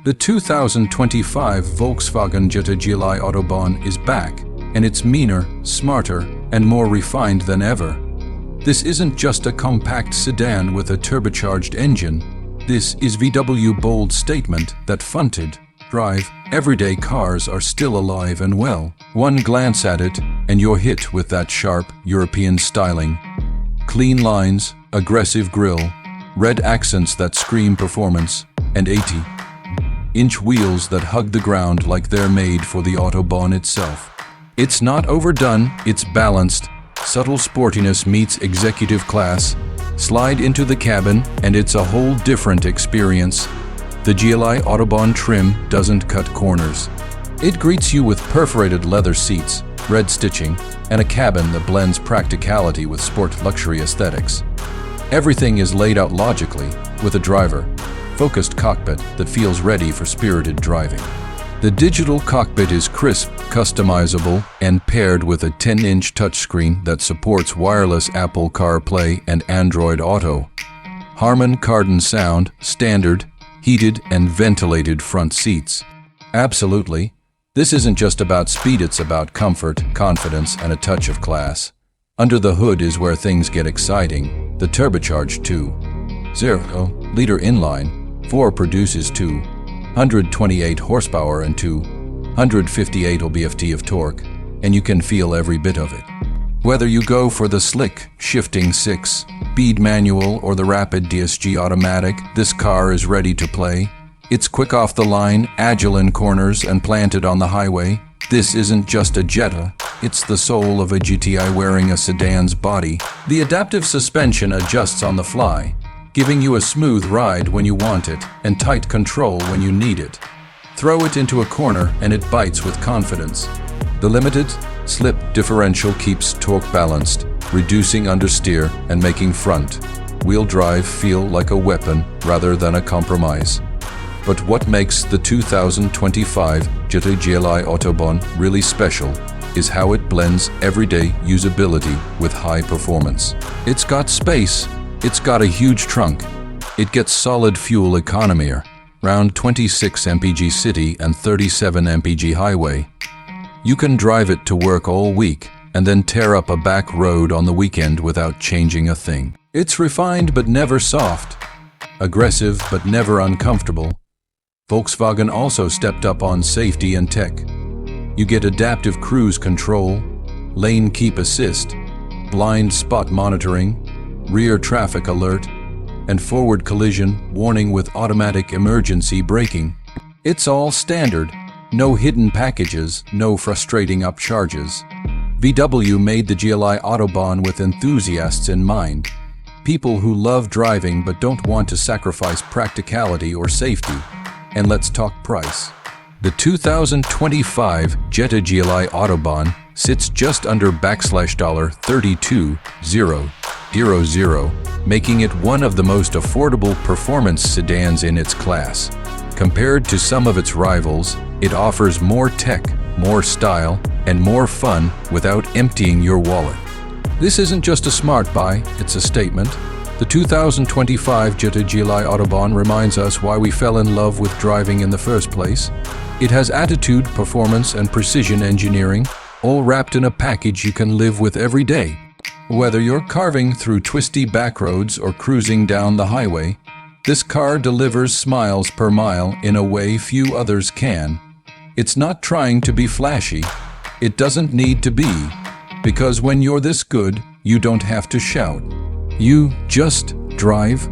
The 2025 Volkswagen Jetta GLI Autobahn is back, and it's meaner, smarter, and more refined than ever. This isn't just a compact sedan with a turbocharged engine. This is VW bold statement that fronted, drive, everyday cars are still alive and well. One glance at it, and you're hit with that sharp European styling. Clean lines, aggressive grille, red accents that scream performance, and 80-inch wheels that hug the ground like they're made for the Autobahn itself. It's not overdone, it's balanced. Subtle sportiness meets executive class. Slide into the cabin, and it's a whole different experience. The GLI Autobahn trim doesn't cut corners. It greets you with perforated leather seats, red stitching, and a cabin that blends practicality with sport luxury aesthetics. Everything is laid out logically, with a driver-focused cockpit that feels ready for spirited driving. The digital cockpit is crisp, customizable, and paired with a 10-inch touchscreen that supports wireless Apple CarPlay and Android Auto. Harman Kardon sound, standard, heated and ventilated front seats. Absolutely. This isn't just about speed, it's about comfort, confidence, and a touch of class. Under the hood is where things get exciting. The turbocharged 2.0-liter inline-4 produces 228 horsepower and 258 lb-ft of torque, and you can feel every bit of it. Whether you go for the slick, shifting 6-speed manual or the rapid DSG automatic, this car is ready to play. It's quick off the line, agile in corners, and planted on the highway. This isn't just a Jetta, it's the soul of a GTI wearing a sedan's body. The adaptive suspension adjusts on the fly, giving you a smooth ride when you want it and tight control when you need it. Throw it into a corner and it bites with confidence. The limited slip differential keeps torque balanced, reducing understeer and making front-wheel drive feel like a weapon rather than a compromise. But what makes the 2025 Jetta GLI Autobahn really special is how it blends everyday usability with high performance. It's got space, it's got a huge trunk, it gets solid fuel economy, around 26 mpg city and 37 mpg highway. You can drive it to work all week and then tear up a back road on the weekend without changing a thing. It's refined but never soft, aggressive but never uncomfortable. Volkswagen also stepped up on safety and tech. You get adaptive cruise control, lane keep assist, blind spot monitoring, rear traffic alert, and forward collision warning with automatic emergency braking. It's all standard, no hidden packages, no frustrating upcharges. VW made the GLI Autobahn with enthusiasts in mind, people who love driving but don't want to sacrifice practicality or safety. And let's talk price. The 2025 Jetta GLI Autobahn sits just under $32,000, making it one of the most affordable performance sedans in its class. Compared to some of its rivals, it offers more tech, more style, and more fun without emptying your wallet. This isn't just a smart buy, it's a statement. The 2025 Jetta GLI Autobahn reminds us why we fell in love with driving in the first place. It has attitude, performance, and precision engineering, all wrapped in a package you can live with every day. Whether you're carving through twisty back roads or cruising down the highway, this car delivers smiles per mile in a way few others can. It's not trying to be flashy. It doesn't need to be, because when you're this good, you don't have to shout. You just drive.